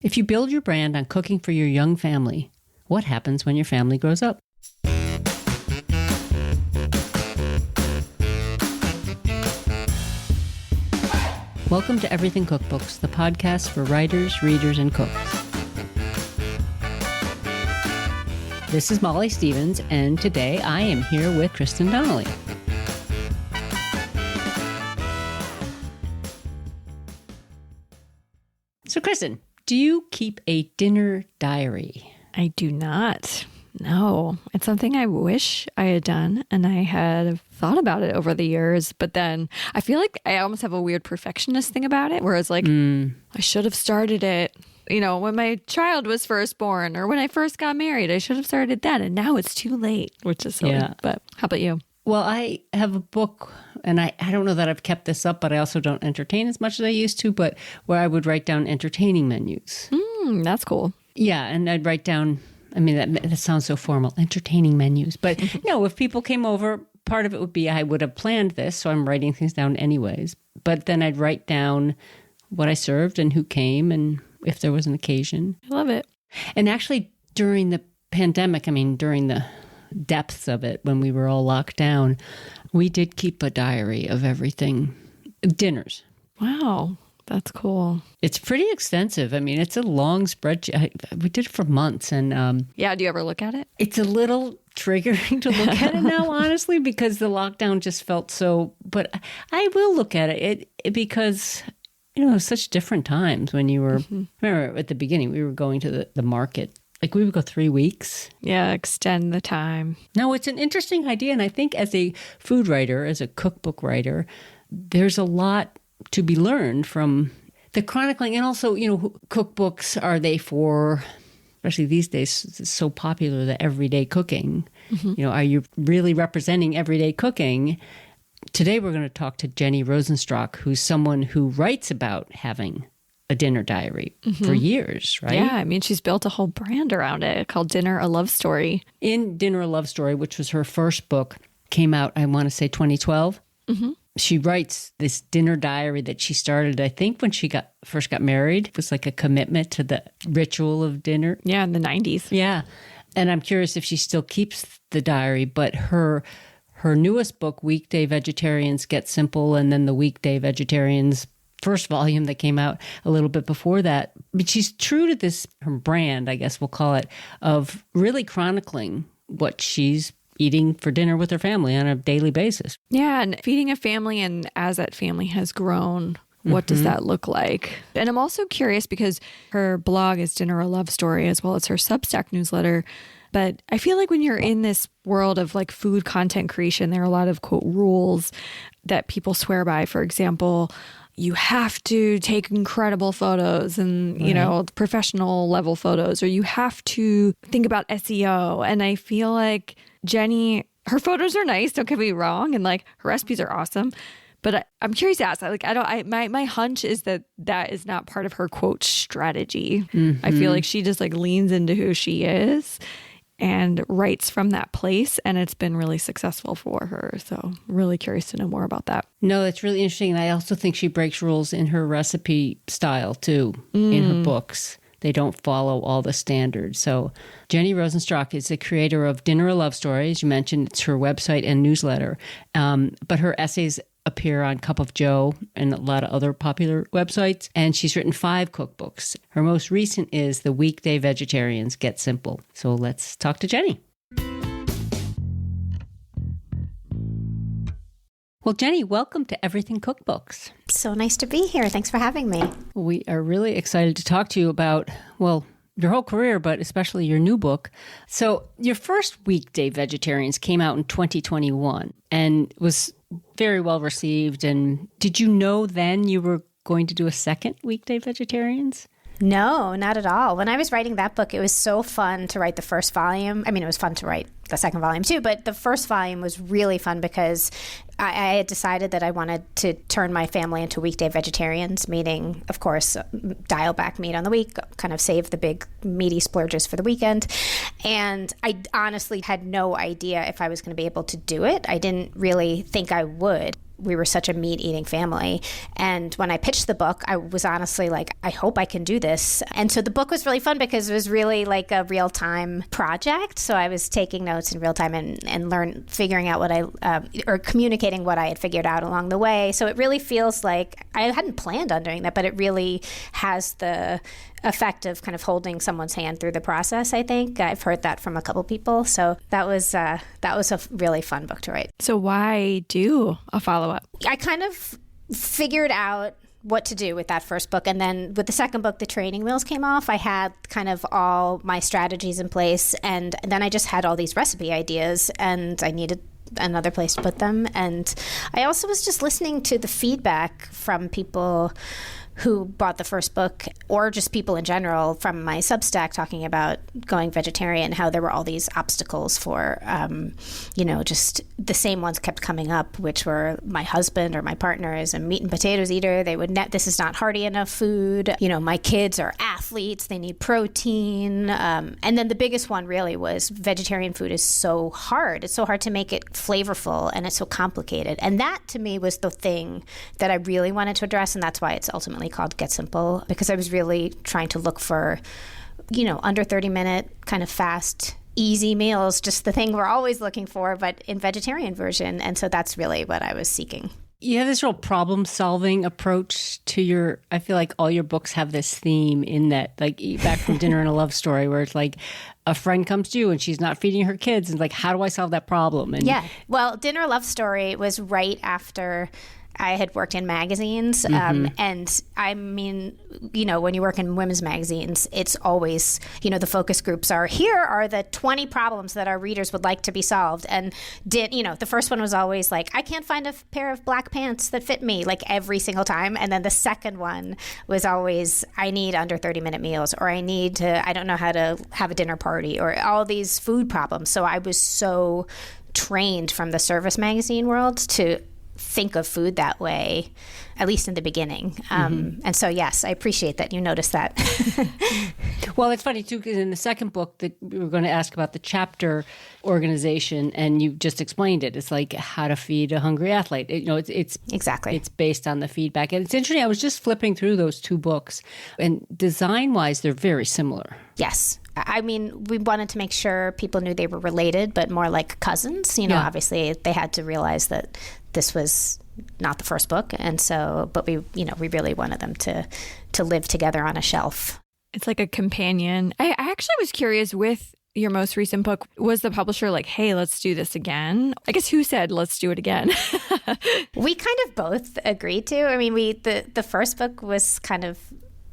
If you build your brand on cooking for your young family, what happens when your family grows up? Welcome to Everything Cookbooks, the podcast for writers, readers, and cooks. This is Molly Stevens, and today I am here with Kristen Donnelly. So, Kristen, do you keep a dinner diary? I do not. No. It's something I wish I had done, and I had thought about it over the years, but then I feel like I almost have a weird perfectionist thing about it, where it's like, I should have started it, when my child was first born, or when I first got married. I should have started then, and now it's too late, which is silly. Yeah. But how about you? Well, I have a book, and I don't know that I've kept this up, but I also don't entertain as much as I used to, but where I would write down entertaining menus. That's cool. Yeah, and I'd write down, that sounds so formal, entertaining menus. But no, if people came over, part of it would be I would have planned this, so I'm writing things down anyways. But then I'd write down what I served and who came and if there was an occasion. I love it. And actually, during the pandemic, during the depths of it, when we were all locked down, we did keep a diary of everything. Dinners. Wow. That's cool. It's pretty extensive. It's a long spreadsheet. We did it for months. And yeah, do you ever look at it? It's a little triggering to look at it now, honestly, because the lockdown just felt so. But I will look at it because, such different times when you were, remember at the beginning, we were going to the market. Like we would go 3 weeks. Yeah, extend the time. No, it's an interesting idea. And I think as a food writer, as a cookbook writer, there's a lot to be learned from the chronicling. And also, cookbooks, are they for, especially these days, it's so popular, the everyday cooking. Are you really representing everyday cooking? Today, we're going to talk to Jenny Rosenstrach, who's someone who writes about having a dinner diary for years, right? Yeah, she's built a whole brand around it called Dinner, a Love Story. In Dinner, a Love Story, which was her first book, came out, I want to say 2012. She writes this dinner diary that she started, I think, when she first got married. It was like a commitment to the ritual of dinner. Yeah, in the 90s. Yeah. And I'm curious if she still keeps the diary, but her newest book, Weekday Vegetarians Get Simple, and then the Weekday Vegetarians first volume that came out a little bit before that. But she's true to this, her brand, I guess we'll call it, of really chronicling what she's eating for dinner with her family on a daily basis. Yeah, and feeding a family, and as that family has grown, what does that look like? And I'm also curious because her blog is Dinner, a Love Story, as well as her Substack newsletter. But I feel like when you're in this world of like food content creation, there are a lot of, quote, rules that people swear by. For example, you have to take incredible photos and, professional level photos, or you have to think about SEO. And I feel like Jenny, her photos are nice, don't get me wrong, and like her recipes are awesome. But I'm curious to ask, my hunch is that is not part of her, quote, strategy. I feel like she just like leans into who she is and writes from that place, and it's been really successful for her. So really curious to know more about that. No, that's really interesting. And I also think she breaks rules in her recipe style too, in her books. They don't follow all the standards. So Jenny Rosenstrach is the creator of Dinner, a Love Story. As you mentioned, it's her website and newsletter. But her essays appear on Cup of Joe and a lot of other popular websites. And she's written 5 cookbooks. Her most recent is The Weekday Vegetarians Get Simple. So let's talk to Jenny. Well, Jenny, welcome to Everything Cookbooks. So nice to be here. Thanks for having me. We are really excited to talk to you about, your whole career, but especially your new book. So your first Weekday Vegetarians came out in 2021 and was very well received. And did you know then you were going to do a second Weekday Vegetarians? No, not at all. When I was writing that book, it was so fun to write the first volume. It was fun to write the second volume too, but the first volume was really fun because I had decided that I wanted to turn my family into weekday vegetarians, meaning, of course, dial back meat on the week, kind of save the big meaty splurges for the weekend. And I honestly had no idea if I was going to be able to do it. I didn't really think I would. we were such a meat-eating family. And when I pitched the book, I was honestly like, I hope I can do this. And so the book was really fun because it was really like a real-time project. So I was taking notes in real time and figuring out what or communicating what I had figured out along the way. So it really feels like I hadn't planned on doing that, but it really has the effect of kind of holding someone's hand through the process, I think. I've heard that from a couple people. So that was a really fun book to write. So why do a follow-up? I kind of figured out what to do with that first book. And then with the second book, The Training Wheels came off. I had kind of all my strategies in place. And then I just had all these recipe ideas and I needed another place to put them. And I also was just listening to the feedback from people who bought the first book, or just people in general from my Substack talking about going vegetarian, how there were all these obstacles for, just the same ones kept coming up, which were my husband or my partner is a meat and potatoes eater. They would this is not hearty enough food. My kids are athletes. They need protein. And then the biggest one really was vegetarian food is so hard. It's so hard to make it flavorful and it's so complicated. And that to me was the thing that I really wanted to address. And that's why it's ultimately called Get Simple, because I was really trying to look for, under 30-minute kind of fast, easy meals, just the thing we're always looking for, but in vegetarian version. And so that's really what I was seeking. You have this real problem-solving approach to I feel like all your books have this theme in that, like Eat Back from Dinner and a Love Story, where it's like a friend comes to you and she's not feeding her kids. And like, how do I solve that problem? And yeah. Well, Dinner Love Story was right after I had worked in magazines. And I mean, when you work in women's magazines, it's always, the focus groups are, here are the 20 problems that our readers would like to be solved. And the first one was always like, I can't find a pair of black pants that fit me, like every single time. And then the second one was always, I need under 30-minute meals, or I don't know how to have a dinner party, or all these food problems. So I was so trained from the service magazine world to think of food that way, at least in the beginning. And so, yes, I appreciate that you noticed that. Well, it's funny, too, because in the second book that we were going to ask about the chapter organization, and you just explained it. It's like how to feed a hungry athlete. It's exactly. It's based on the feedback. And it's interesting. I was just flipping through those two books, and design-wise, they're very similar. Yes. I mean, we wanted to make sure people knew they were related, but more like cousins. Obviously, they had to realize that this was not the first book. And so, but we really wanted them to live together on a shelf. It's like a companion. I actually was curious with your most recent book, was the publisher like, hey, let's do this again? I guess who said, let's do it again? We kind of both agreed to. I mean, the first book was kind of,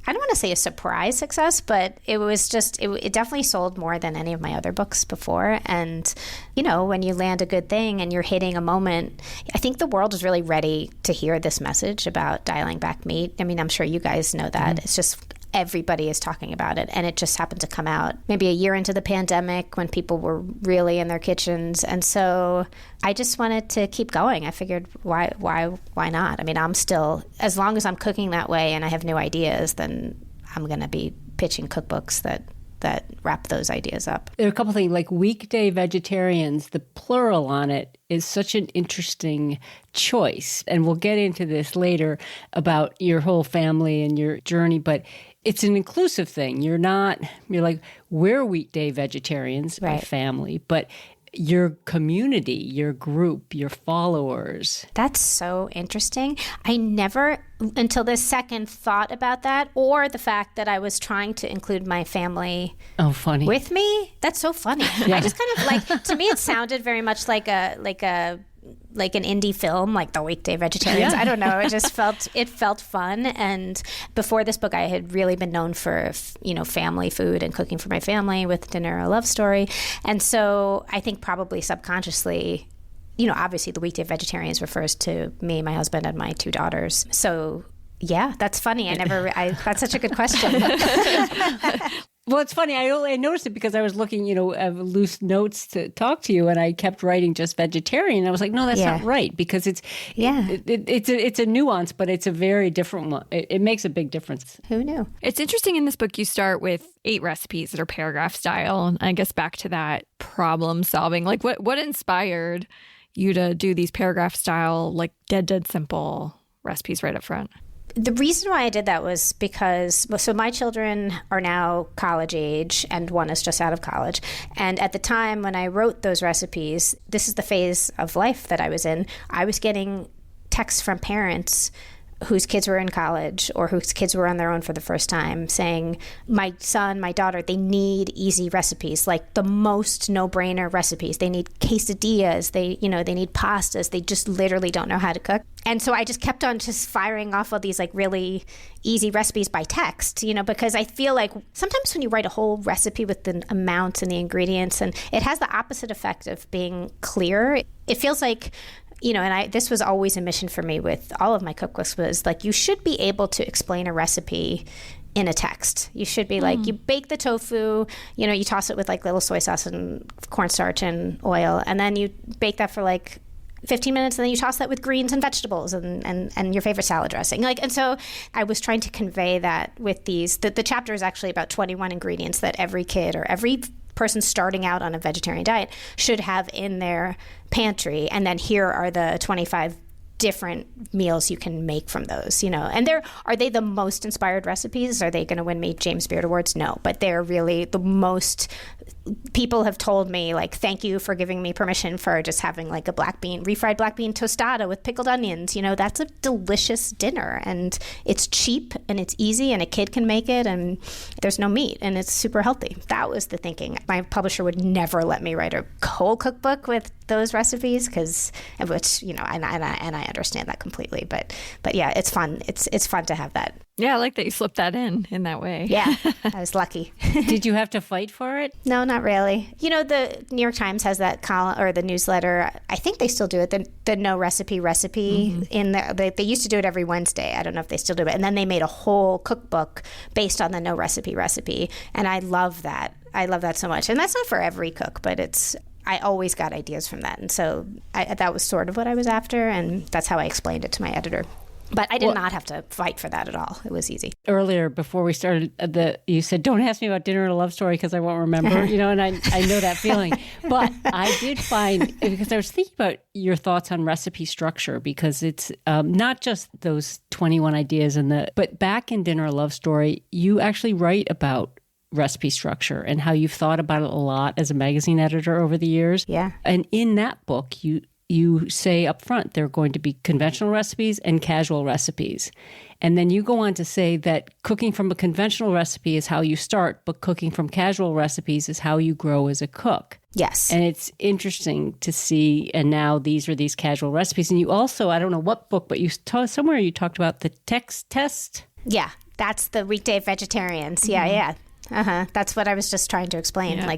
I don't want to say a surprise success, but it was just, it definitely sold more than any of my other books before. And, when you land a good thing and you're hitting a moment, I think the world is really ready to hear this message about dialing back meat. I mean, I'm sure you guys know that. It's just everybody is talking about it. And it just happened to come out maybe a year into the pandemic when people were really in their kitchens. And so I just wanted to keep going. I figured, why not? I mean, I'm still, as long as I'm cooking that way and I have new ideas, then I'm going to be pitching cookbooks that wrap those ideas up. There are a couple things, like weekday vegetarians, the plural on it is such an interesting choice. And we'll get into this later about your whole family and your journey, but it's an inclusive thing. You're like, we're weekday vegetarians, my family, but your community, your group, your followers. That's so interesting. I never, until this second, thought about that, or the fact that I was trying to include my family with me. That's so funny. Yeah. I just kind of like, to me, it sounded very much like an indie film, like The Weekday Vegetarians. Yeah. I don't know. It felt fun. And before this book, I had really been known for, family food and cooking for my family with Dinner, a Love Story. And so I think probably subconsciously, obviously The Weekday Vegetarians refers to me, my husband, and my two daughters. So yeah, that's funny. That's such a good question. Well, it's funny. I noticed it because I was looking, loose notes to talk to you, and I kept writing just vegetarian. I was like, no, that's not right, because it's a nuance, but it's a very different one. It makes a big difference. Who knew? It's interesting in this book, you start with 8 recipes that are paragraph style. And I guess back to that problem solving, like what inspired you to do these paragraph style, like dead simple recipes right up front? The reason why I did that was because, so my children are now college age and one is just out of college. And at the time when I wrote those recipes, this is the phase of life that I was in. I was getting texts from parents whose kids were in college or whose kids were on their own for the first time saying, my son, my daughter, they need easy recipes, like the most no-brainer recipes. They need quesadillas, they need pastas. They just literally don't know how to cook. And so I just kept on just firing off all these like really easy recipes by text, because I feel like sometimes when you write a whole recipe with the amounts and the ingredients, and it has the opposite effect of being clear. It feels like, this was always a mission for me with all of my cookbooks, was like, you should be able to explain a recipe in a text. You should be like, you bake the tofu, you toss it with like little soy sauce and cornstarch and oil, and then you bake that for like 15 minutes, and then you toss that with greens and vegetables and your favorite salad dressing. And so I was trying to convey that with these. The chapter is actually about 21 ingredients that every kid or every person starting out on a vegetarian diet should have in their pantry. And then here are the 25 different meals you can make from those, and are they the most inspired recipes? Are they going to win me James Beard Awards? No, but they're really the most. People have told me, like, thank you for giving me permission for just having like a refried black bean tostada with pickled onions. That's a delicious dinner, and it's cheap and it's easy and a kid can make it, and there's no meat and it's super healthy. That was the thinking. My publisher would never let me write a whole cookbook with those recipes and I understand that completely. But yeah, it's fun. It's fun to have that. Yeah, I like that you slipped that in that way. Yeah, I was lucky. Did you have to fight for it? No, not really. The New York Times has that column or the newsletter. I think they still do it. The no recipe in there. They used to do it every Wednesday. I don't know if they still do it. And then they made a whole cookbook based on the no recipe. And I love that. I love that so much. And that's not for every cook, but I always got ideas from that. And so that was sort of what I was after. And that's how I explained it to my editor. But I did not have to fight for that at all. It was easy. Earlier, before we started, you said, don't ask me about Dinner and a Love Story because I won't remember, and I know that feeling. But I did find, because I was thinking about your thoughts on recipe structure, because it's not just those 21 ideas, but back in Dinner and a Love Story, you actually write about recipe structure and how you've thought about it a lot as a magazine editor over the years. Yeah. And in that book, you say up front there are going to be conventional recipes and casual recipes. And then you go on to say that cooking from a conventional recipe is how you start, but cooking from casual recipes is how you grow as a cook. Yes. And it's interesting to see, and now these are these casual recipes. And you also, I don't know what book, but somewhere you talked about the text test. Yeah, that's the Weekday Vegetarians. Yeah. That's what I was just trying to explain. Yeah.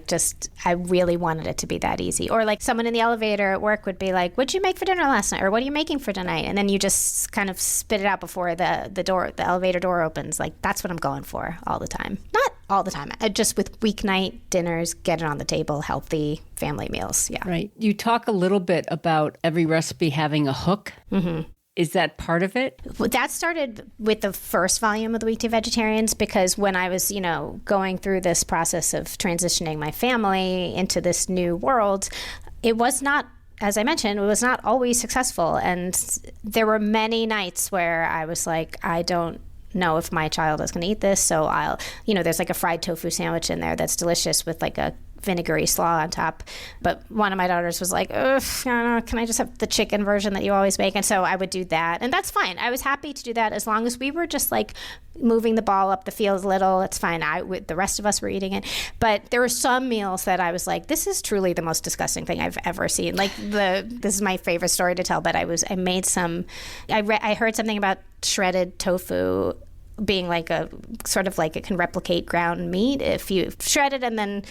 I really wanted it to be that easy. Or like someone in the elevator at work would be like, what'd you make for dinner last night? Or what are you making for tonight? And then you just kind of spit it out before the elevator door opens. Like, that's what I'm going for all the time. Not all the time. Just with weeknight dinners, get it on the table, healthy family meals. Yeah. Right. You talk a little bit about every recipe having a hook. Mm-hmm. Is that part of it? Well, that started with the first volume of the Weekday Vegetarians, because when I was, going through this process of transitioning my family into this new world, it was not, as I mentioned, it was not always successful. And there were many nights where I was like, I don't know if my child is going to eat this. So there's like a fried tofu sandwich in there that's delicious with like a vinegary slaw on top. But one of my daughters was like, ugh, I don't know, can I just have the chicken version that you always make? And so I would do that. And that's fine. I was happy to do that as long as we were just like moving the ball up the field a little. It's fine. The rest of us were eating it. But there were some meals that I was like, this is truly the most disgusting thing I've ever seen. Like this is my favorite story to tell, but I heard something about shredded tofu being like it can replicate ground meat if you shred it and then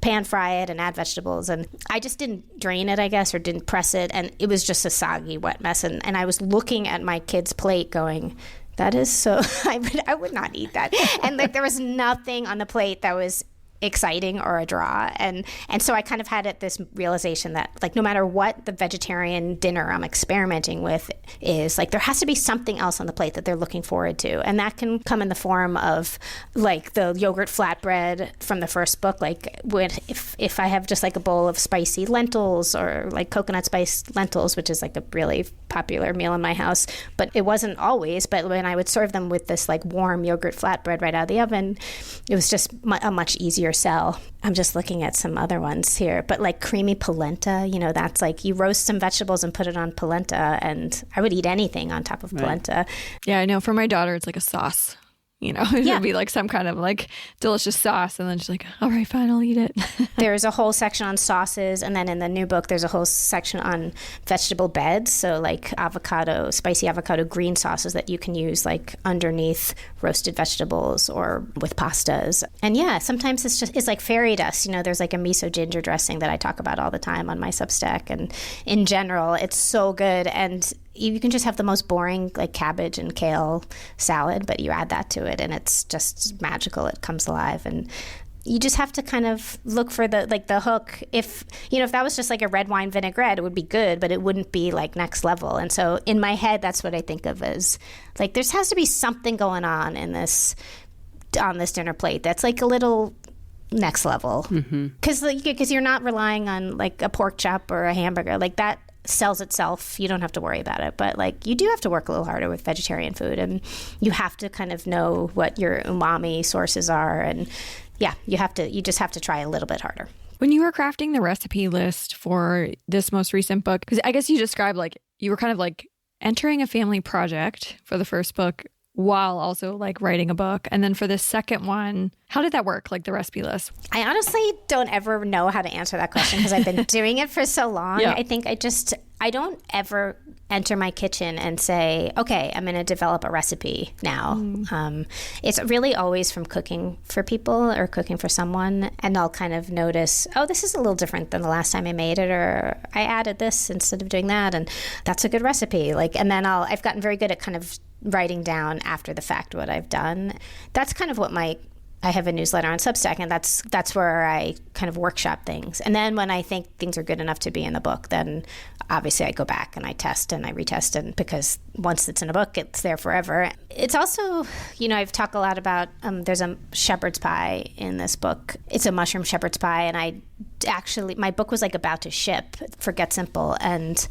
pan fry it and add vegetables. And I just didn't drain it, I guess, or didn't press it. And it was just a soggy, wet mess. And I was looking at my kid's plate going, that is so, I would not eat that. And like there was nothing on the plate that was exciting or a draw. And so I kind of had this realization that like no matter what the vegetarian dinner I'm experimenting with is, like there has to be something else on the plate that they're looking forward to. And that can come in the form of like the yogurt flatbread from the first book. Like if I have just like a bowl of spicy lentils or like coconut spice lentils, which is like a really popular meal in my house, but it wasn't always. But when I would serve them with this like warm yogurt flatbread right out of the oven, it was just a much easier sell. I'm just looking at some other ones here, but like creamy polenta, you know, that's like you roast some vegetables and put it on polenta, and I would eat anything on top of polenta. Yeah, I know. For my daughter, it's like a sauce. You know, it would be like some kind of like delicious sauce. And then she's like, all right, fine, I'll eat it. There's a whole section on sauces. And then in the new book, there's a whole section on vegetable beds. So like avocado, spicy avocado green sauces that you can use like underneath roasted vegetables or with pastas. And yeah, sometimes it's like fairy dust. You know, there's like a miso ginger dressing that I talk about all the time on my Substack. And in general, it's so good. And you can just have the most boring like cabbage and kale salad, but you add that to it and it's just magical. It comes alive. And you just have to kind of look for the hook. If that was just like a red wine vinaigrette, it would be good, but it wouldn't be like next level. And so in my head, that's what I think of as like, there has to be something going on on this dinner plate that's like a little next level. Because you're not relying on like a pork chop or a hamburger like that. Sells itself. You don't have to worry about it. But like you do have to work a little harder with vegetarian food, and you have to kind of know what your umami sources are. And yeah, you just have to try a little bit harder. When you were crafting the recipe list for this most recent book, because I guess you described like you were kind of like entering a family project for the first book while also like writing a book. And then for the second one, how did that work? Like the recipe list? I honestly don't ever know how to answer that question because I've been doing it for so long. Yeah. I think I don't ever enter my kitchen and say, okay, I'm going to develop a recipe now. It's really always from cooking for people or cooking for someone. And I'll kind of notice, oh, this is a little different than the last time I made it, or I added this instead of doing that. And that's a good recipe. Like, and then I've gotten very good at kind of writing down after the fact what I've done. That's kind of what I have a newsletter on Substack, and that's where I kind of workshop things. And then when I think things are good enough to be in the book, then obviously I go back and I test and I retest, and because once it's in a book, it's there forever. It's also, I've talked a lot about, there's a shepherd's pie in this book. It's a mushroom shepherd's pie, and my book was like about to ship for Get Simple, and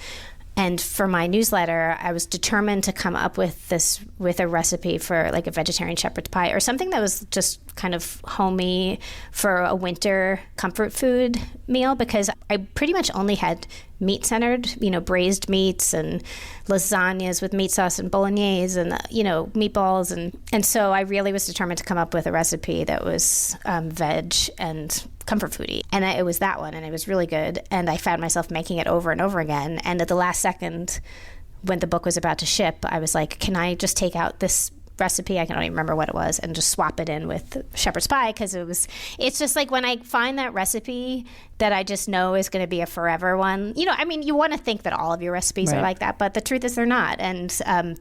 for my newsletter, I was determined to come up with a recipe for like a vegetarian shepherd's pie or something that was just kind of homey for a winter comfort food meal, because I pretty much only had meat-centered, braised meats and lasagnas with meat sauce and bolognese and, meatballs. And so I really was determined to come up with a recipe that was veg and comfort foodie. And it was that one, and it was really good. And I found myself making it over and over again. And at the last second, when the book was about to ship, I was like, can I just take out this recipe, I don't even remember what it was, and just swap it in with shepherd's pie, because it's just like when I find that recipe that I just know is going to be a forever one. You want to think that all of your recipes are like that, but the truth is they're not. And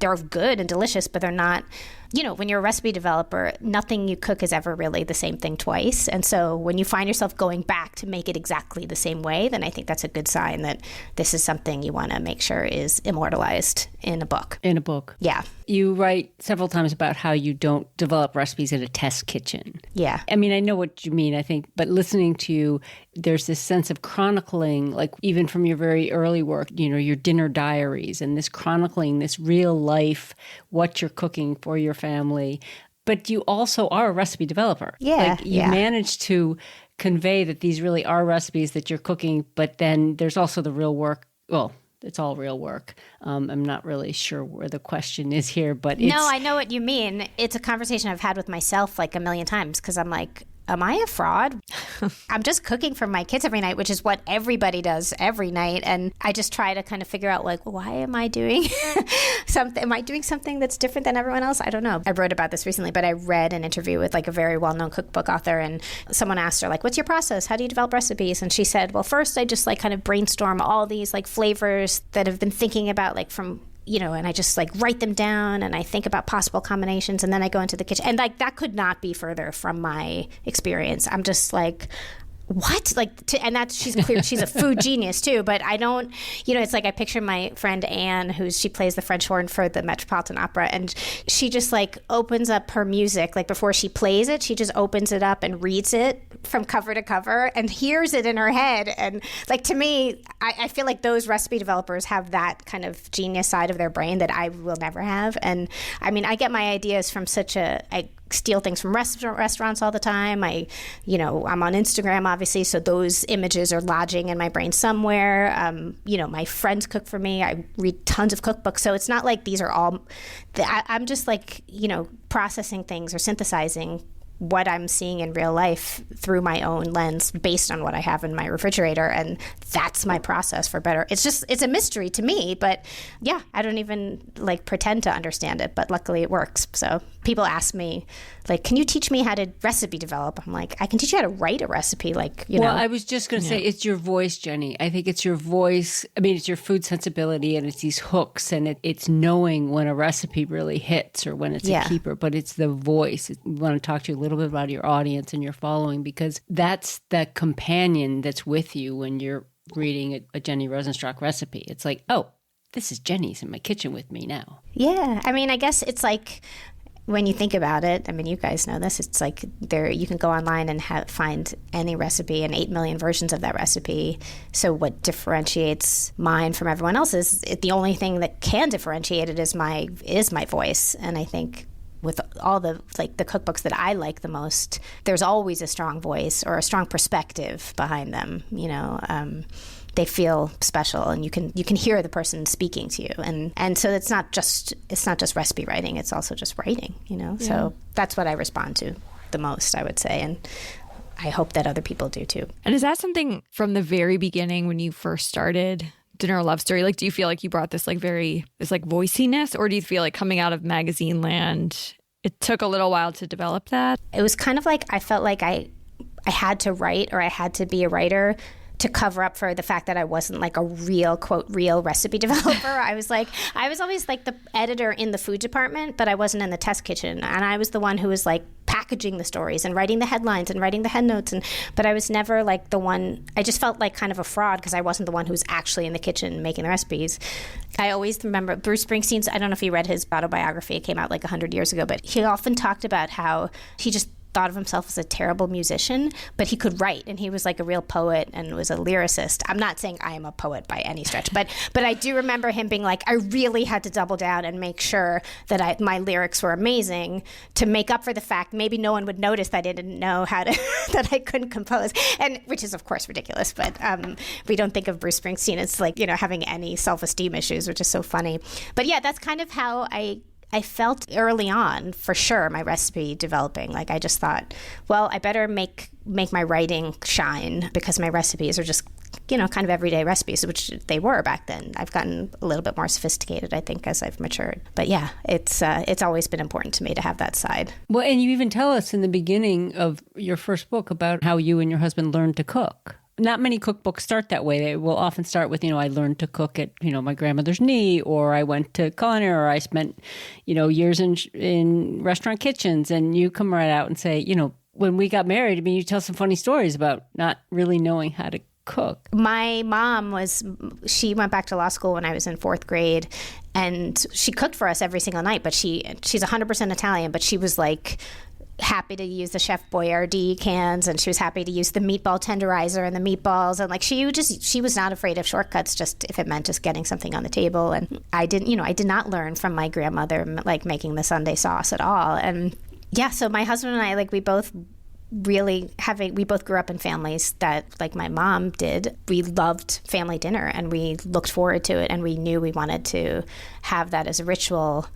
they're good and delicious, but they're not. When you're a recipe developer, nothing you cook is ever really the same thing twice. And so when you find yourself going back to make it exactly the same way, then I think that's a good sign that this is something you want to make sure is immortalized in a book. In a book. Yeah. You write several times about how you don't develop recipes in a test kitchen. Yeah. I mean, I know what you mean, I think, but listening to you, there's this sense of chronicling, like even from your very early work, your dinner diaries and this chronicling, this real life, what you're cooking for your family. But you also are a recipe developer. Yeah. Like you managed to convey that these really are recipes that you're cooking, but then there's also the real work. Well, it's all real work. I'm not really sure where the question is here, but No, I know what you mean. It's a conversation I've had with myself like a million times, because I'm like, am I a fraud? I'm just cooking for my kids every night, which is what everybody does every night. And I just try to kind of figure out, like, why am I doing something? Am I doing something that's different than everyone else? I don't know. I wrote about this recently, but I read an interview with like a very well-known cookbook author, and someone asked her, like, what's your process? How do you develop recipes? And she said, well, first I just like kind of brainstorm all these like flavors that I've been thinking about, like from and I just like write them down and I think about possible combinations, and then I go into the kitchen, and like that could not be further from my experience. I'm just like, what? And that's, she's clear, she's a food genius too, but I don't, it's like I picture my friend Anne, she plays the French horn for the Metropolitan Opera, and she just like opens up her music, like before she plays it, she just opens it up and reads it from cover to cover and hears it in her head. And like, to me, I feel like those recipe developers have that kind of genius side of their brain that I will never have. And I mean, I get my ideas from I steal things from restaurants all the time. I'm on Instagram, obviously, so those images are lodging in my brain somewhere. My friends cook for me. I read tons of cookbooks, so it's not like these are all. I'm just like processing things or synthesizing what I'm seeing in real life through my own lens based on what I have in my refrigerator. And that's my process for better. It's a mystery to me, but yeah, I don't even like pretend to understand it, but luckily it works. So people ask me, like, can you teach me how to recipe develop? I'm like, I can teach you how to write a recipe. Well, I was just going to say, it's your voice, Jenny. I think it's your voice. I mean, it's your food sensibility, and it's these hooks, and it's knowing when a recipe really hits or when it's a keeper, but it's the voice. We want to talk to you a little bit about your audience and your following, because that's the companion that's with you when you're reading a Jenny Rosenstrach recipe. It's like, oh, this is Jenny's in my kitchen with me now. Yeah. I mean, I guess it's like, when you think about it, I mean, you guys know this, it's like you can go online and find any recipe and 8 million versions of that recipe. So what differentiates mine from everyone else's, the only thing that can differentiate it is my voice. And I think with all the cookbooks that I like the most, there's always a strong voice or a strong perspective behind them. They feel special, and you can hear the person speaking to you, and so it's not just recipe writing, it's also just writing. So that's what I respond to the most, I would say, and I hope that other people do too. And is that something from the very beginning when you first started Dinner a Love Story? Like, do you feel like you brought this voiciness, or do you feel like coming out of magazine land, it took a little while to develop that? It was kind of like I felt like I had to write, or I had to be a writer to cover up for the fact that I wasn't like a real, quote, real recipe developer. I was always like the editor in the food department, but I wasn't in the test kitchen. And I was the one who was like packaging the stories and writing the headlines and writing the head notes. But I was never like the one, I just felt like kind of a fraud because I wasn't the one who was actually in the kitchen making the recipes. I always remember Bruce Springsteen's, I don't know if you read his autobiography, it came out like 100 years ago, but he often talked about how he just thought of himself as a terrible musician, but he could write, and he was like a real poet and was a lyricist. I'm not saying I am a poet by any stretch, but I do remember him being like, I really had to double down and make sure that my lyrics were amazing to make up for the fact maybe no one would notice that I didn't know how to, that I couldn't compose, and which is of course ridiculous, but we don't think of Bruce Springsteen as like, having any self-esteem issues, which is so funny. But yeah, that's kind of how I felt early on, for sure, my recipe developing. Like, I just thought, well, I better make my writing shine, because my recipes are just, kind of everyday recipes, which they were back then. I've gotten a little bit more sophisticated, I think, as I've matured. But yeah, it's always been important to me to have that side. Well, and you even tell us in the beginning of your first book about how you and your husband learned to cook. Not many cookbooks start that way. They will often start with, I learned to cook at, my grandmother's knee, or I went to culinary, or I spent, years in restaurant kitchens. And you come right out and say, when we got married, I mean, you tell some funny stories about not really knowing how to cook. My mom she went back to law school when I was in 4th grade, and she cooked for us every single night, but she's 100% Italian, but she was like happy to use the Chef Boyardee cans, and she was happy to use the meatball tenderizer and the meatballs, and like she was not afraid of shortcuts, just if it meant just getting something on the table. And I did not learn from my grandmother like making the Sunday sauce at all. And yeah, so my husband and I, like, we both grew up in families that, like my mom did, we loved family dinner and we looked forward to it, and we knew we wanted to have that as a ritual,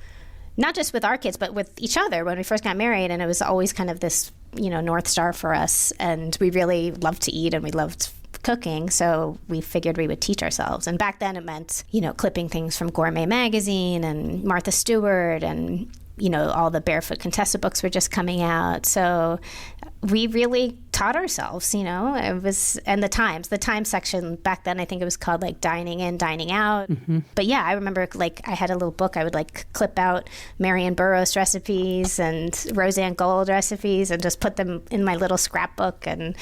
not just with our kids, but with each other when we first got married. And it was always kind of this, North Star for us. And we really loved to eat and we loved cooking. So we figured we would teach ourselves. And back then it meant, clipping things from Gourmet Magazine and Martha Stewart, and, all the Barefoot Contessa books were just coming out. So we really taught ourselves, you know. It was, and the Times section back then, I think it was called like dining in, dining out. But yeah, I remember like I had a little book. I would like clip out Marion Burroughs recipes and Roseanne Gold recipes and just put them in my little scrapbook. And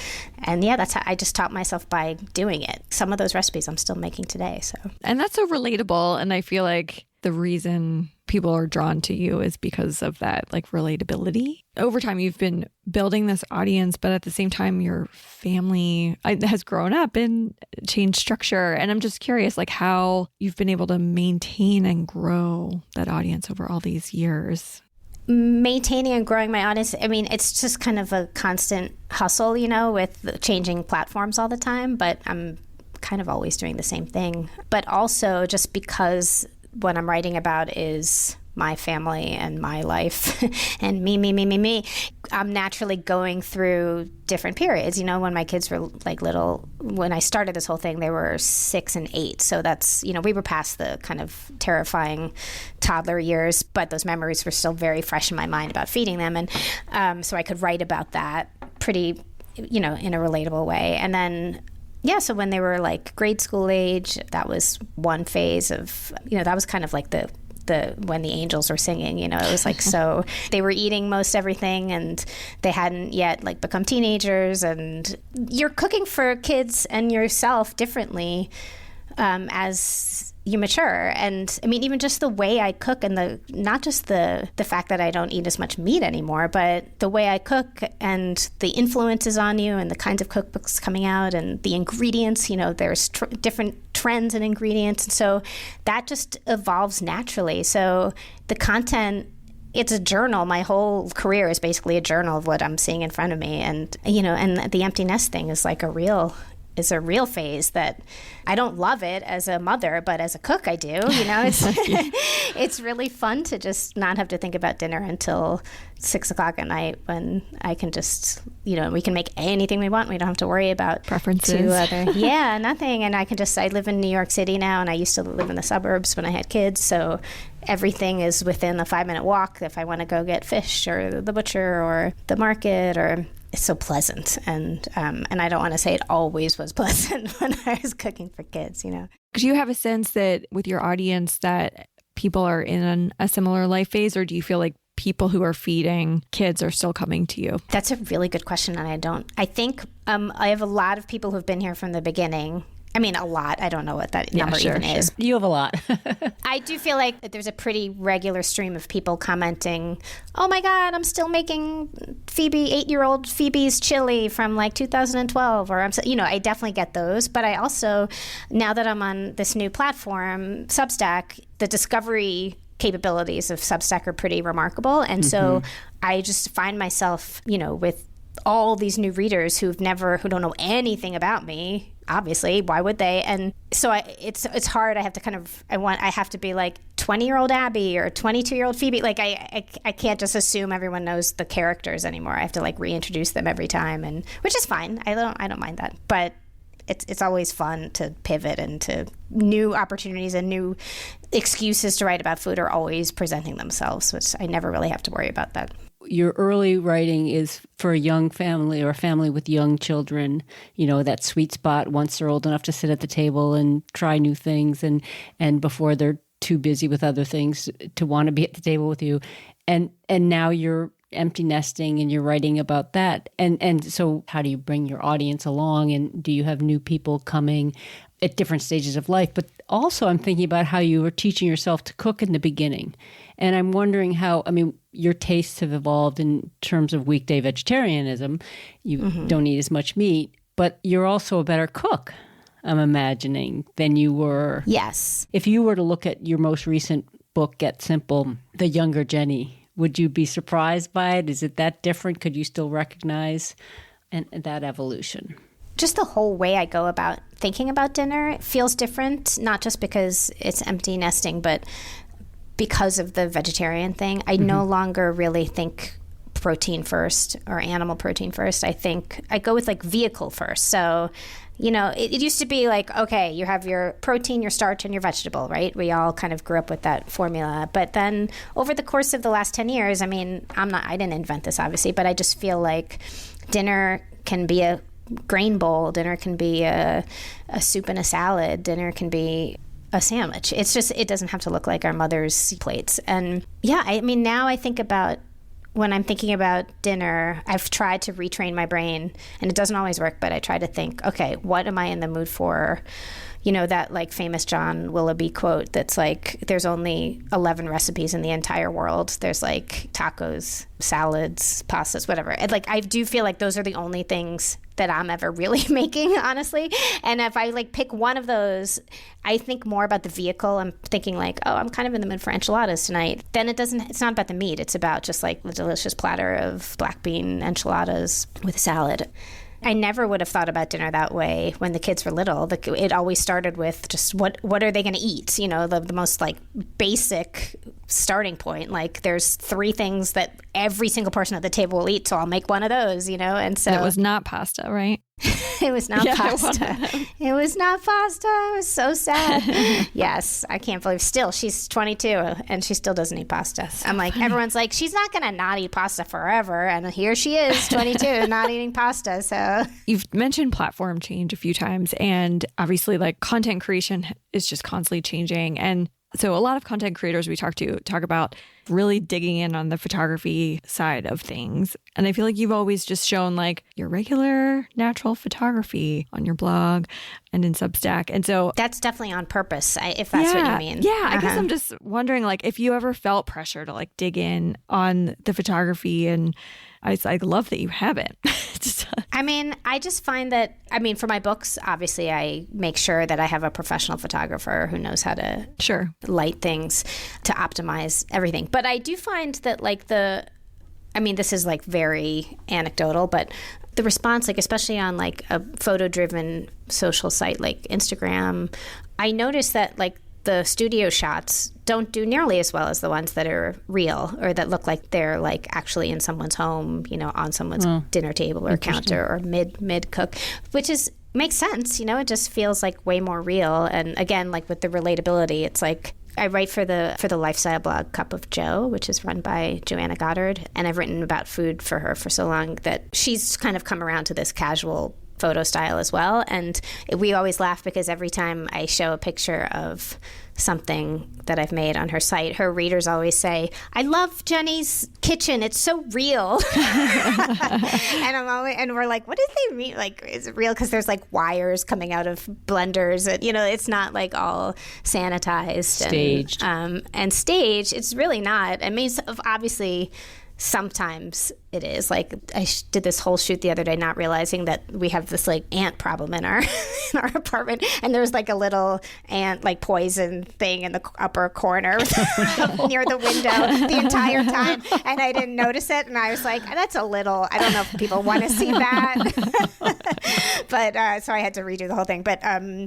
yeah, that's how I just taught myself by doing it. Some of those recipes I'm still making today. So, and that's so relatable. And I feel like the reason people are drawn to you is because of that like relatability. Over time, you've been building this audience, but at the same time, your family has grown up and changed structure. And I'm just curious, like how you've been able to maintain and grow that audience over all these years. Maintaining and growing my audience, I mean, it's just kind of a constant hustle, you know, with changing platforms all the time. But I'm kind of always doing the same thing. But also just because what I'm writing about is my family and my life and me. I'm naturally going through different periods. You know, when my kids were like little, when I started this whole thing, they were 6 and 8. So that's, you know, we were past the kind of terrifying toddler years, but those memories were still very fresh in my mind about feeding them. And so I could write about that pretty, you know, in a relatable way. And then yeah, so when they were like grade school age, that was one phase of, you know, that was kind of like the when the angels were singing, you know, it was like, so they were eating most everything and they hadn't yet like become teenagers, and you're cooking for kids and yourself differently as you mature. And I mean, even just the way I cook and not just the fact that I don't eat as much meat anymore, but the way I cook and the influences on you and the kinds of cookbooks coming out and the ingredients, you know, there's different trends and ingredients. And so that just evolves naturally. So the content, it's a journal. My whole career is basically a journal of what I'm seeing in front of me. And, you know, and the empty nest thing is like a real phase that I don't love it as a mother, but as a cook, I do. You know, it's really fun to just not have to think about dinner until 6 o'clock at night when I can just, you know, we can make anything we want. We don't have to worry about preferences. Yeah, nothing. And I live in New York City now, and I used to live in the suburbs when I had kids. So everything is within a 5-minute walk if I want to go get fish or the butcher or the market, or it's so pleasant. And I don't want to say it always was pleasant when I was cooking for kids, you know. Do you have a sense that with your audience that people are in a similar life phase, or do you feel like people who are feeding kids are still coming to you? That's a really good question. And I think I have a lot of people who've been here from the beginning. I mean, a lot. I don't know what that number even is. You have a lot. I do feel like there's a pretty regular stream of people commenting, oh my God, I'm still making 8-year-old Phoebe's chili from like 2012. Or, you know, I definitely get those. But I also, now that I'm on this new platform, Substack, the discovery capabilities of Substack are pretty remarkable. And so I just find myself, you know, with all these new readers who don't know anything about me. Obviously, why would they? And so it's hard. I have to be like 20-year-old Abby or 22-year-old Phoebe. Like I can't just assume everyone knows the characters anymore. I have to like reintroduce them every time, and which is fine. I don't mind that. But it's always fun to pivot, and to new opportunities and new excuses to write about food are always presenting themselves, which I never really have to worry about that. Your early writing is for a young family or a family with young children, you know, that sweet spot once they're old enough to sit at the table and try new things, and before they're too busy with other things to want to be at the table with you. And now you're empty nesting and you're writing about that. And so how do you bring your audience along, and do you have new people coming at different stages of life? But also I'm thinking about how you were teaching yourself to cook in the beginning. And I'm wondering how, I mean, your tastes have evolved in terms of weekday vegetarianism. You don't eat as much meat, but you're also a better cook, I'm imagining, than you were. Yes. If you were to look at your most recent book, Get Simple, the younger Jenny, would you be surprised by it? Is it that different? Could you still recognize that evolution? Just the whole way I go about thinking about dinner feels different, not just because it's empty nesting, but because of the vegetarian thing. I no longer really think protein first or animal protein first. I think I go with like vehicle first. So, you know, it used to be like, okay, you have your protein, your starch, and your vegetable, right? We all kind of grew up with that formula. But then over the course of the last 10 years, I mean, I didn't invent this, obviously, but I just feel like dinner can be a grain bowl. Dinner can be a soup and a salad. Dinner can be a sandwich. It's just, it doesn't have to look like our mother's plates. And yeah, I mean, now I think about when I'm thinking about dinner, I've tried to retrain my brain, and it doesn't always work, but I try to think, okay, what am I in the mood for? You know, that like famous John Willoughby quote that's like, there's only 11 recipes in the entire world. There's like tacos, salads, pastas, whatever. And like, I do feel like those are the only things that I'm ever really making, honestly. And if I like pick one of those, I think more about the vehicle. I'm thinking like, oh, I'm kind of in the mood for enchiladas tonight. Then it's not about the meat. It's about just like the delicious platter of black bean enchiladas with salad. I never would have thought about dinner that way when the kids were little. It always started with just what are they going to eat? You know, the most like basic starting point. Like there's 3 things that every single person at the table will eat, so I'll make one of those, you know? And so it was not pasta, right? It was not pasta. It was not pasta. I was so sad. Yes, I can't believe. Still, she's 22 and she still doesn't eat pasta. So I'm like, everyone's like, she's not going to not eat pasta forever. And here she is, 22, not eating pasta. So you've mentioned platform change a few times, and obviously like content creation is just constantly changing. And so a lot of content creators we talk about really digging in on the photography side of things. And I feel like you've always just shown like your regular natural photography on your blog and in Substack. And so that's definitely on purpose, if that's what you mean. Yeah. I guess I'm just wondering like if you ever felt pressure to like dig in on the photography, and I love that you haven't. I mean, I just find that, for my books, obviously I make sure that I have a professional photographer who knows how to light things to optimize everything. But I do find that like this is like very anecdotal, but the response, like especially on like a photo-driven social site like Instagram, I noticed that like the studio shots don't do nearly as well as the ones that are real or that look like they're like actually in someone's home, you know, on someone's dinner table or counter or mid cook, which makes sense. You know, it just feels like way more real. And again, like with the relatability, it's like I write for the lifestyle blog Cup of Joe, which is run by Joanna Goddard, and I've written about food for her for so long that she's kind of come around to this casual photo style as well. And we always laugh because every time I show a picture of something that I've made on her site, her readers always say, I love Jenny's kitchen. It's so real. And we're like, what do they mean? Like, is it real? Because there's like wires coming out of blenders. And, you know, it's not like all sanitized. Staged. And staged. It's really not. I mean, obviously, sometimes it is. Like I did this whole shoot the other day not realizing that we have this like ant problem in our in our apartment, and there's like a little ant like poison thing in the upper corner near the window the entire time, and I didn't notice it, and I was like, that's a little, I don't know if people want to see that. But so I had to redo the whole thing. But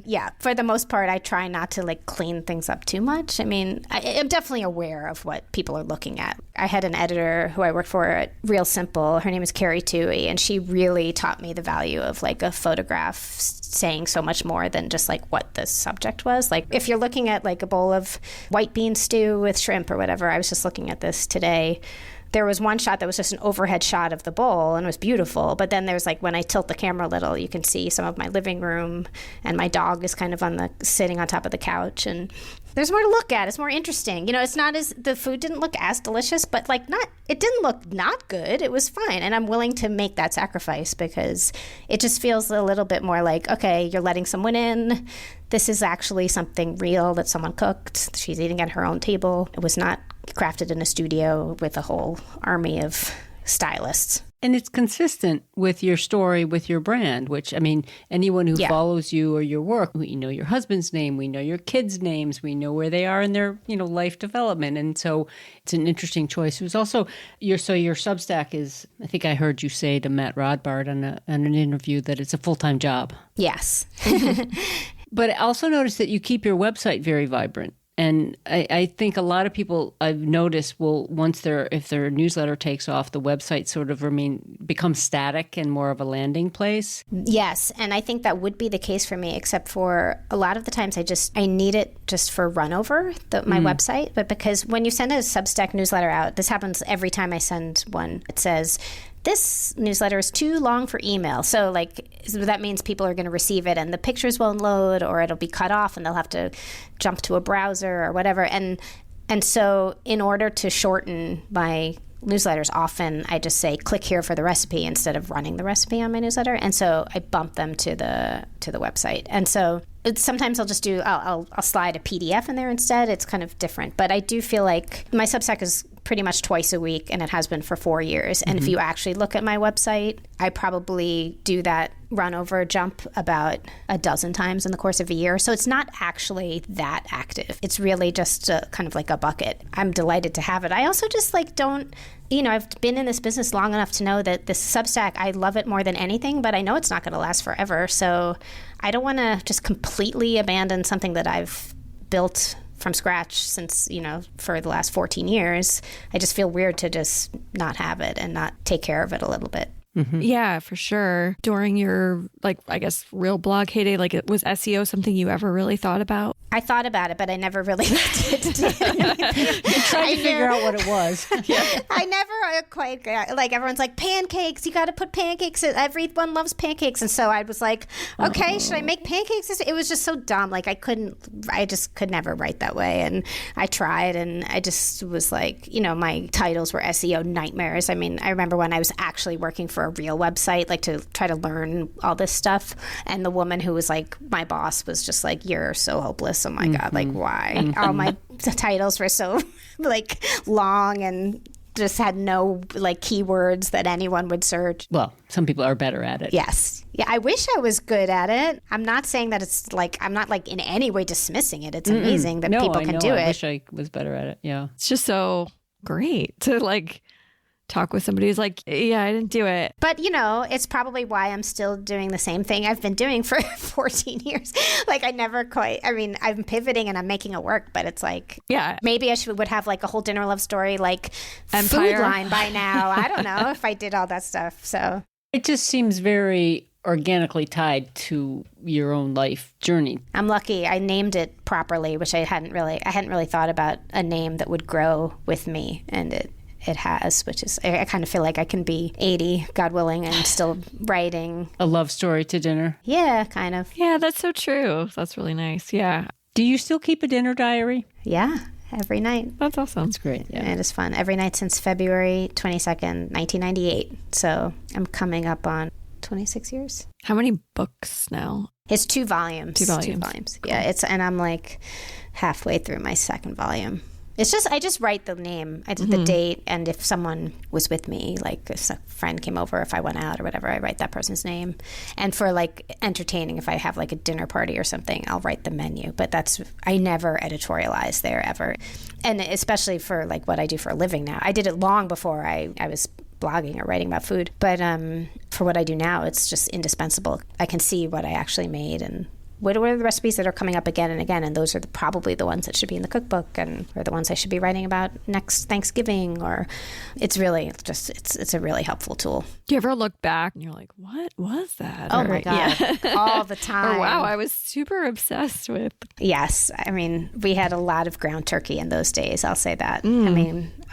yeah, for the most part I try not to like clean things up too much. I mean, I'm definitely aware of what people are looking at. I had an editor who I worked for at Real Simple. Her name is Carrie Toohey, and she really taught me the value of like a photograph saying so much more than just like what the subject was. Like if you're looking at like a bowl of white bean stew with shrimp or whatever, I was just looking at this today. There was one shot that was just an overhead shot of the bowl and it was beautiful. But then there's like when I tilt the camera a little, you can see some of my living room, and my dog is kind of sitting on top of the couch, and there's more to look at. It's more interesting. You know, the food didn't look as delicious, but like it didn't look not good. It was fine. And I'm willing to make that sacrifice because it just feels a little bit more like, okay, you're letting someone in. This is actually something real that someone cooked. She's eating at her own table. It was not crafted in a studio with a whole army of stylists. And it's consistent with your story, with your brand, which, I mean, anyone who follows you or your work, we know your husband's name, we know your kids' names, we know where they are in their, life development. And so it's an interesting choice. It was also, your Substack is, I think I heard you say to Matt Rodbard on an interview that it's a full-time job. Yes. But I also noticed that you keep your website very vibrant. And I think a lot of people I've noticed will, if their newsletter takes off, the website sort of becomes static and more of a landing place. Yes, and I think that would be the case for me, except for a lot of the times I need it just for run over my website. But because when you send a Substack newsletter out, this happens every time I send one. It says, this newsletter is too long for email. So that means people are going to receive it and the pictures won't load, or it'll be cut off and they'll have to jump to a browser or whatever. And so in order to shorten my newsletters, often I just say click here for the recipe instead of running the recipe on my newsletter. And so I bump them to the website. And so sometimes I'll slide a PDF in there instead. It's kind of different. But I do feel like my Substack is pretty much twice a week, and it has been for 4 years. And if you actually look at my website, I probably do that run over jump about a dozen times in the course of a year. So it's not actually that active. It's really just kind of like a bucket. I'm delighted to have it. I also just don't, I've been in this business long enough to know that this Substack, I love it more than anything, but I know it's not going to last forever. So I don't want to just completely abandon something that I've built from scratch since, for the last 14 years. I just feel weird to just not have it and not take care of it a little bit. Mm-hmm. Yeah, for sure. During your, I guess, real blog heyday, was SEO something you ever really thought about? I thought about it, but I never really did anything. You tried to figure out what it was. I never quite, everyone's like, pancakes, you got to put pancakes in. Everyone loves pancakes. And so I was like, okay, should I make pancakes? It was just so dumb. I just could never write that way. And I tried, and I just was like, my titles were SEO nightmares. I mean, I remember when I was actually working for a real website, to try to learn all this stuff. And the woman who was my boss was just like, you're so hopeless. Oh my God, why? All my titles were so long and just had no keywords that anyone would search. Well, some people are better at it. Yes. Yeah, I wish I was good at it. I'm not saying that it's I'm not in any way dismissing it. It's amazing that people can do it. I wish I was better at it. Yeah. It's just so great to talk with somebody who's like, yeah, I didn't do it. But, it's probably why I'm still doing the same thing I've been doing for 14 years. I never quite, I'm pivoting and I'm making it work, but it's yeah, maybe I would have a whole dinner love story, Empire. Food Line by now. I don't know if I did all that stuff. So it just seems very organically tied to your own life journey. I'm lucky I named it properly, which I hadn't really thought about a name that would grow with me, and it has, which is, I kind of feel like I can be 80, God willing, and still writing. A love story to dinner. Yeah, kind of. Yeah, that's so true. That's really nice. Yeah. Do you still keep a dinner diary? Yeah, every night. That's awesome. That's great. Yeah. It is fun. Every night since February 22nd, 1998. So I'm coming up on 26 years. How many books now? It's 2 volumes. 2 volumes. 2 volumes. Cool. Yeah, and I'm halfway through my second volume. It's just, I just write the name, the date, and if someone was with me, if a friend came over, if I went out or whatever, I write that person's name. And for entertaining, if I have a dinner party or something, I'll write the menu. But I never editorialize there ever. And especially for what I do for a living now. I did it long before I was blogging or writing about food. But for what I do now, it's just indispensable. I can see what I actually made and what are the recipes that are coming up again and again, and those are probably the ones that should be in the cookbook, or the ones I should be writing about next Thanksgiving. Or it's really just it's a really helpful tool. Do you ever look back and you're like, what was that? Oh my God, yeah. All the time. Or wow, I was super obsessed with. Yes, we had a lot of ground turkey in those days. I'll say that.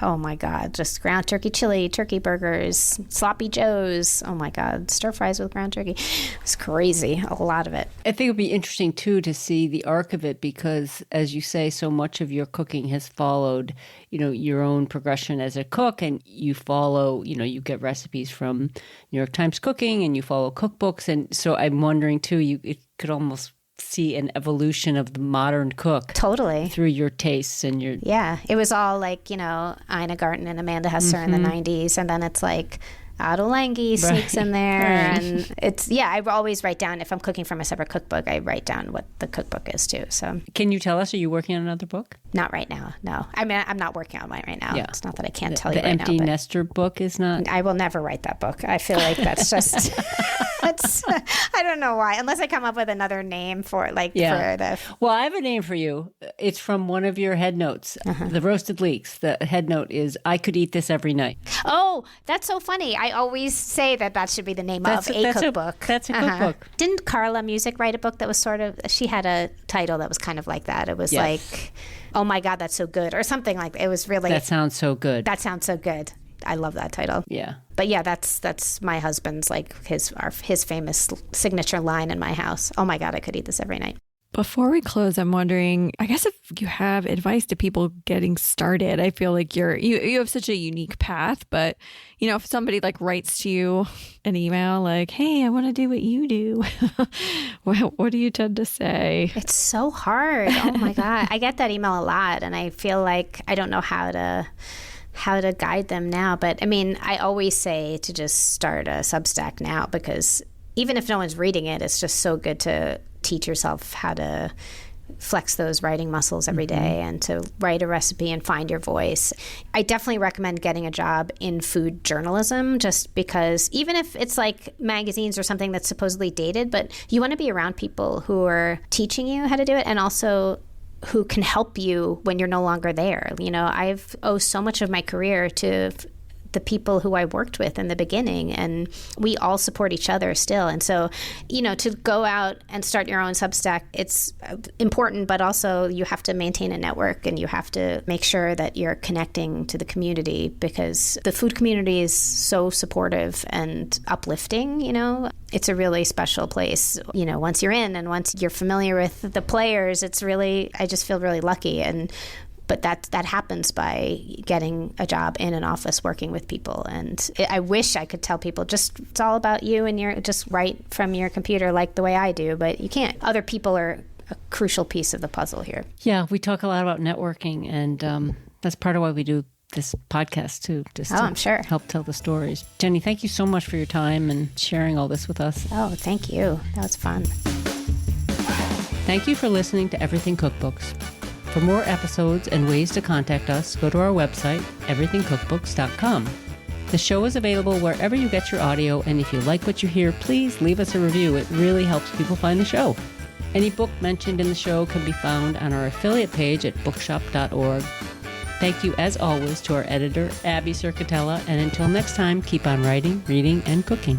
Oh my God, just ground turkey chili, turkey burgers, sloppy joes. Oh my God, stir fries with ground turkey. It's crazy, a lot of it. I think it'd be interesting too to see the arc of it, because as you say, so much of your cooking has followed, your own progression as a cook, and you follow, you get recipes from New York Times Cooking, and you follow cookbooks. And so I'm wondering too, it could almost see an evolution of the modern cook. Totally. Through your tastes and your... Yeah. It was all Ina Garten and Amanda Hesser in the 90s. And then it's Otto Lange sneaks in there. Right. And it's, I always write down, if I'm cooking from a separate cookbook, I write down what the cookbook is too. So can you tell us, are you working on another book? Not right now, no. I'm not working on mine right now. Yeah. It's not that I can't tell you right now. The Empty Nester book is not? I will never write that book. I feel like that's just... I don't know why, unless I come up with another name for for the... Well, I have a name for you. It's from one of your head notes, The Roasted Leeks. The head note is, I could eat this every night. Oh, that's so funny. I always say that should be the name of a cookbook. That's a cookbook. Didn't Carla Music write a book that was she had a title that was kind of like that. It was oh my God, that's so good, or something like that. It was really... That sounds so good. That sounds so good. I love that title. Yeah. But yeah, that's my husband's, like his famous signature line in my house. Oh my God, I could eat this every night. Before we close, I'm wondering, I guess if you have advice to people getting started. I feel like you have such a unique path, but if somebody like writes to you an email like, hey, I want to do what you do, what do you tend to say? It's so hard. Oh my God. I get that email a lot, and I feel like I don't know how to guide them now. But I mean, I always say to just start a Substack now, because even if no one's reading it, it's just so good to teach yourself how to flex those writing muscles every day and to write a recipe and find your voice. I definitely recommend getting a job in food journalism, just because even if it's like magazines or something that's supposedly dated, but you want to be around people who are teaching you how to do it, and also who can help you when you're no longer there. I've owed so much of my career to the people who I worked with in the beginning, and we all support each other still. And so, to go out and start your own Substack, it's important, but also you have to maintain a network, and you have to make sure that you're connecting to the community, because the food community is so supportive and uplifting. It's a really special place. Once you're in and once you're familiar with the players, I just feel really lucky. But that happens by getting a job in an office working with people. And I wish I could tell people, it's all about you, and just write from your computer like the way I do, but you can't. Other people are a crucial piece of the puzzle here. Yeah, we talk a lot about networking, and that's part of why we do this podcast too, just to I'm sure. help tell the stories. Jenny, thank you so much for your time and sharing all this with us. Oh, thank you. That was fun. Thank you for listening to Everything Cookbooks. For more episodes and ways to contact us, go to our website, everythingcookbooks.com. The show is available wherever you get your audio, and if you like what you hear, please leave us a review. It really helps people find the show. Any book mentioned in the show can be found on our affiliate page at bookshop.org. Thank you, as always, to our editor, Abby Circatella, and until next time, keep on writing, reading, and cooking.